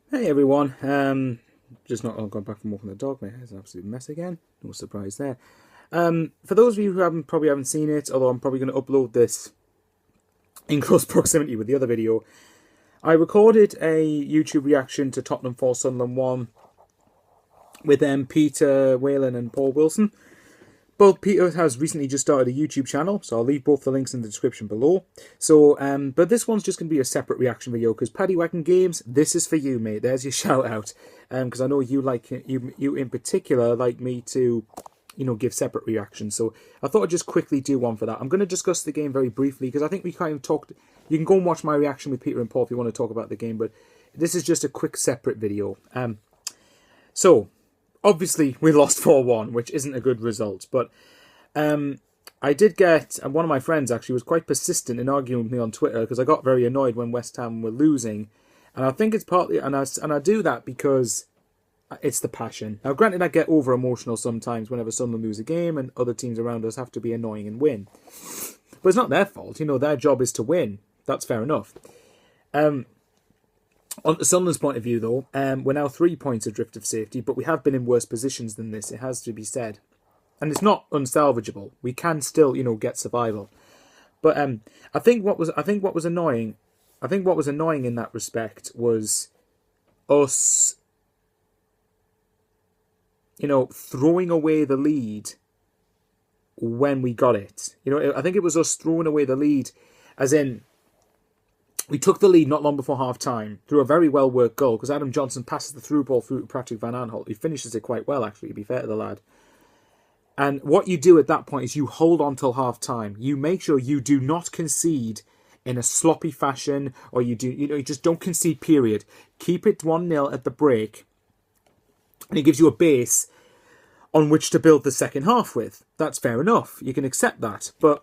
Hey everyone, just not gone back from walking the dog. My hair's an absolute mess again. No surprise there. For those of you who probably haven't seen it, although I'm probably going to upload this in close proximity with the other video, I recorded a YouTube reaction to Tottenham 4 Sunderland 1 with Peter Whalen and Paul Wilson. Both Peter has recently just started a YouTube channel, so I'll leave both the links in the description below. So, but this one's just going to be a separate reaction video because Paddy Wacken Games, this is for you, mate. There's your shout out, because I know you like you in particular like me to, give separate reactions. So I thought I'd just quickly do one for that. I'm going to discuss the game very briefly because I think we kind of talked. You can go and watch my reaction with Peter and Paul if you want to talk about the game, but this is just a quick separate video. So. Obviously, we lost 4-1, which isn't a good result. But I did get, and one of my friends actually was quite persistent in arguing with me on Twitter because I got very annoyed when West Ham were losing. And I think it's partly, and I do that because it's the passion. Now, granted, I get over emotional sometimes whenever someone lose a game and other teams around us have to be annoying and win. But it's not their fault. Their job is to win. That's fair enough. On Sunderland's point of view, though, we're now 3 points adrift of safety, but we have been in worse positions than this, it has to be said. And it's not unsalvageable. We can still, get survival. But I think what was annoying in that respect was us, throwing away the lead when we got it. I think it was us throwing away the lead, as in, we took the lead not long before half-time through a very well-worked goal because Adam Johnson passes the through ball through to Patrick Van Aanholt. He finishes it quite well, actually, to be fair to the lad. And what you do at that point is you hold on till half-time. You make sure you do not concede in a sloppy fashion, or you just don't concede, period. Keep it 1-0 at the break, and it gives you a base on which to build the second half with. That's fair enough. You can accept that. But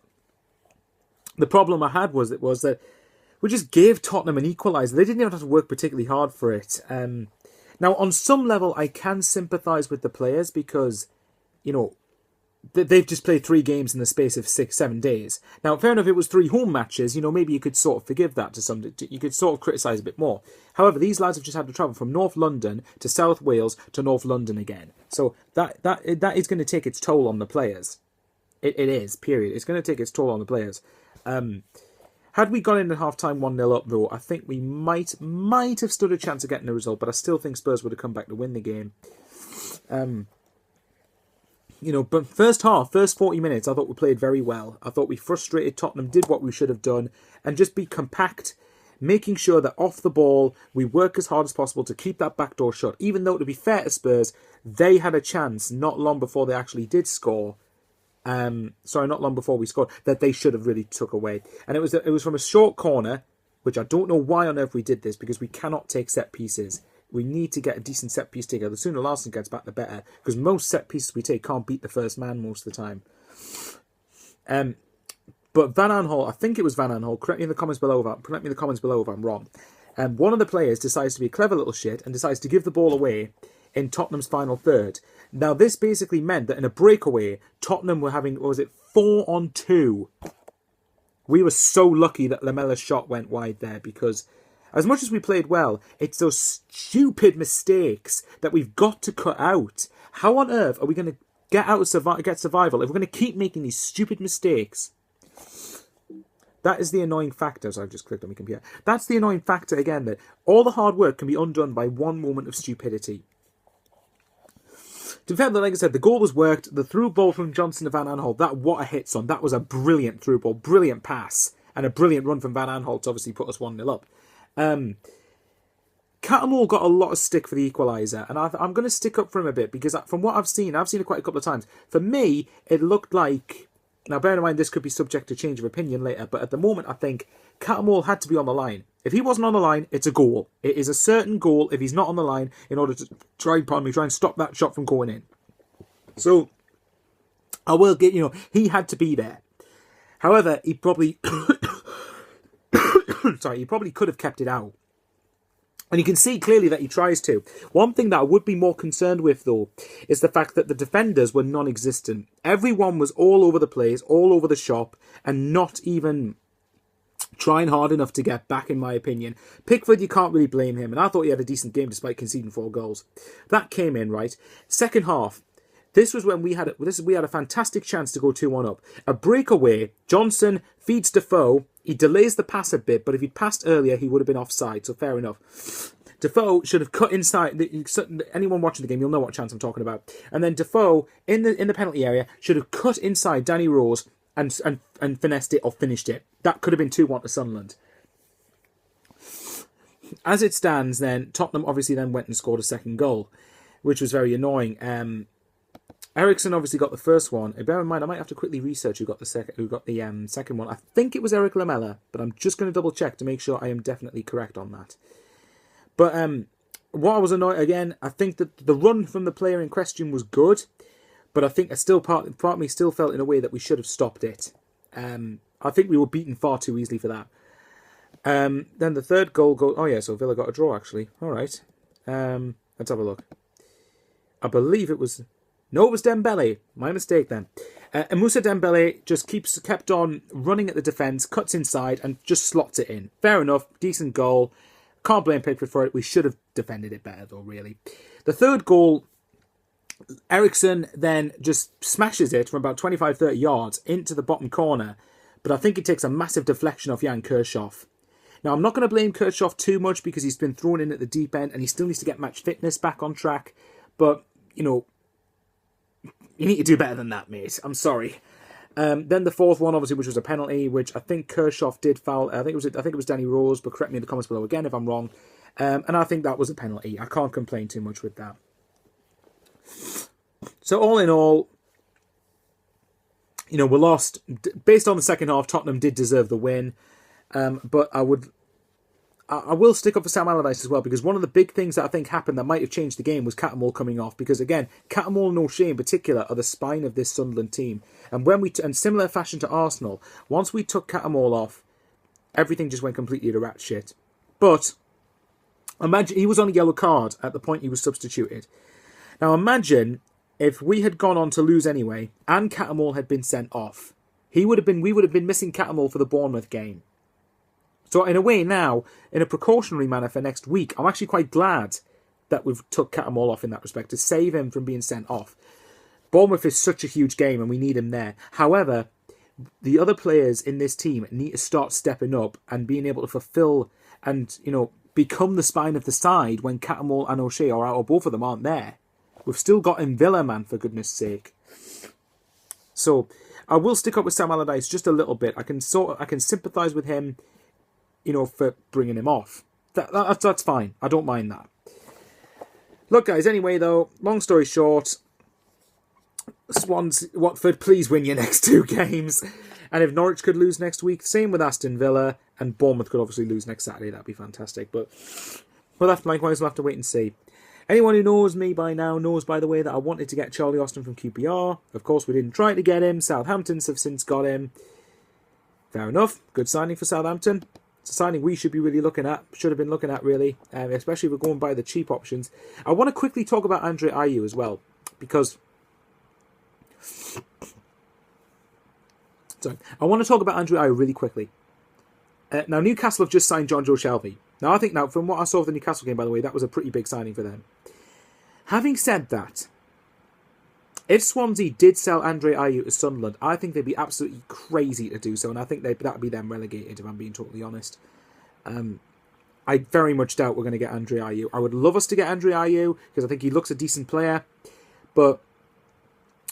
the problem I had was that we just gave Tottenham an equaliser. They didn't even have to work particularly hard for it. Now, on some level, I can sympathise with the players because, they've just played 3 games in the space of 6-7 days. Now, fair enough, it was 3 home matches. Maybe you could sort of forgive that to some. You could sort of criticise a bit more. However, these lads have just had to travel from North London to South Wales to North London again. So that is going to take its toll on the players. It is, period. It's going to take its toll on the players. Had we gone in at half-time 1-0 up, though, I think we might have stood a chance of getting a result, but I still think Spurs would have come back to win the game. But first 40 minutes, I thought we played very well. I thought we frustrated Tottenham, did what we should have done, and just be compact, making sure that off the ball, we work as hard as possible to keep that back door shut. Even though, to be fair to Spurs, they had a chance not long before they actually did score. Not long before we scored, that they should have really took away. And it was from a short corner, which I don't know why on earth we did this, because we cannot take set pieces. We need to get a decent set piece taker. The sooner Larson gets back, the better, because most set pieces we take can't beat the first man most of the time. But Van Aanholt, I think it was Van Aanholt, correct me in the comments below if I'm wrong. One of the players decides to be a clever little shit and decides to give the ball away in Tottenham's final third. Now, this basically meant that in a breakaway, Tottenham were having, 4-on-2. We were so lucky that Lamella's shot went wide there because as much as we played well, it's those stupid mistakes that we've got to cut out. How on earth are we going to get survival if we're going to keep making these stupid mistakes? That is the annoying factor. So I've just clicked on my computer. That's the annoying factor again, that all the hard work can be undone by one moment of stupidity. To be fair, like I said, the goal was worked. The through ball from Johnson to Van Aanholt, what a hit, son. That was a brilliant through ball, brilliant pass, and a brilliant run from Van Aanholt to obviously put us 1-0 up. Cattermole got a lot of stick for the equaliser, and I'm going to stick up for him a bit, because from what I've seen it quite a couple of times. For me, it looked like... Now, bear in mind, this could be subject to change of opinion later, but at the moment, I think Cattermole had to be on the line. If he wasn't on the line, it's a goal. It is a certain goal if he's not on the line in order to try and stop that shot from going in. So, I will get, he had to be there. However, he probably... he probably could have kept it out. And you can see clearly that he tries to. One thing that I would be more concerned with, though, is the fact that the defenders were non-existent. Everyone was all over the place, all over the shop, and not even trying hard enough to get back, in my opinion. Pickford, you can't really blame him, and I thought he had a decent game despite conceding 4 goals. That came in, right? Second half, this was when we had a fantastic chance to go 2-1 up. A breakaway, Johnson feeds Defoe, he delays the pass a bit, but if he'd passed earlier, he would have been offside, so fair enough. Defoe should have cut inside. Anyone watching the game, you'll know what chance I'm talking about. And then Defoe, in the penalty area, should have cut inside Danny Rose and finessed it or finished it. That could have been 2-1 to Sunderland. As it stands, then Tottenham obviously then went and scored a second goal, which was very annoying. Ericsson obviously got the first one. Bear in mind, I might have to quickly research who got the second one. I think it was Eric Lamela, but I'm just going to double check to make sure I am definitely correct on that. But what I was annoyed again, I think that the run from the player in question was good, but I think part of me still felt in a way that we should have stopped it. I think we were beaten far too easily for that. Then the third goal goes. Oh yeah, so Villa got a draw actually. All right, let's have a look. I believe it was. No, it was Dembele. My mistake then. And Moussa Dembele just kept on running at the defence, cuts inside, and just slots it in. Fair enough, decent goal. Can't blame Pickford for it. We should have defended it better though, really. The third goal, Ericsson then just smashes it from about 25-30 yards into the bottom corner. But I think it takes a massive deflection off Jan Kirchhoff. Now, I'm not going to blame Kirchhoff too much because he's been thrown in at the deep end and he still needs to get match fitness back on track. But, you know, you need to do better than that, mate. I'm sorry. Then the fourth one, obviously, which was a penalty, which I think Kirchhoff did foul. I think it was Danny Rose, but correct me in the comments below again if I'm wrong. And I think that was a penalty. I can't complain too much with that. So all in all, you know, we lost. Based on the second half, Tottenham did deserve the win. But I will stick up for Sam Allardyce as well, because one of the big things that I think happened that might have changed the game was Cattermole coming off. Because again, Cattermole and O'Shea in particular are the spine of this Sunderland team. And in similar fashion to Arsenal, once we took Cattermole off, everything just went completely to rat shit. But imagine he was on a yellow card at the point he was substituted. Now imagine if we had gone on to lose anyway, and Cattermole had been sent off. We would have been missing Cattermole for the Bournemouth game. So in a way now, in a precautionary manner for next week, I'm actually quite glad that we've took Cattermole off in that respect to save him from being sent off. Bournemouth is such a huge game and we need him there. However, the other players in this team need to start stepping up and being able to fulfill and, you know, become the spine of the side when Cattermole and O'Shea are out, or both of them aren't there. We've still got him Villa, man, for goodness sake. So I will stick up with Sam Allardyce just a little bit. I can sympathise with him, you know, for bringing him off. That's fine. I don't mind that. Look, guys, anyway, though, long story short, Watford, please win your next 2 games. And if Norwich could lose next week, same with Aston Villa, and Bournemouth could obviously lose next Saturday. That'd be fantastic. But we'll have to wait and see. Anyone who knows me by now knows, by the way, that I wanted to get Charlie Austin from QPR. Of course, we didn't try to get him. Southampton's have since got him. Fair enough. Good signing for Southampton. It's a signing we should have been looking at, really, especially if we're going by the cheap options. I want to quickly talk about Andre Ayew as well, because I want to talk about Andre Ayew really quickly. Now, Newcastle have just signed John Joe Shelby. Now, I think from what I saw of the Newcastle game, by the way, that was a pretty big signing for them. Having said that, if Swansea did sell Andre Ayew to Sunderland, I think they'd be absolutely crazy to do so, and I think that would be them relegated, if I'm being totally honest. I very much doubt we're going to get Andre Ayew. I would love us to get Andre Ayew, because I think he looks a decent player, but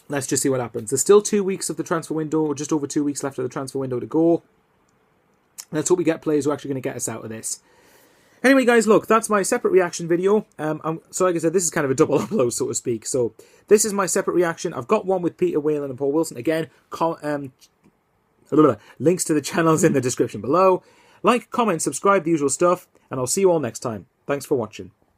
let's just see what happens. There's still 2 weeks of the transfer window, or just over 2 weeks left of the transfer window to go. Let's hope we get players who are actually going to get us out of this. Anyway, guys, look, that's my separate reaction video. So like I said, this is kind of a double upload, so to speak. So this is my separate reaction. I've got one with Peter Whalen and Paul Wilson. Again, links to the channels in the description below. Like, comment, subscribe, the usual stuff. And I'll see you all next time. Thanks for watching.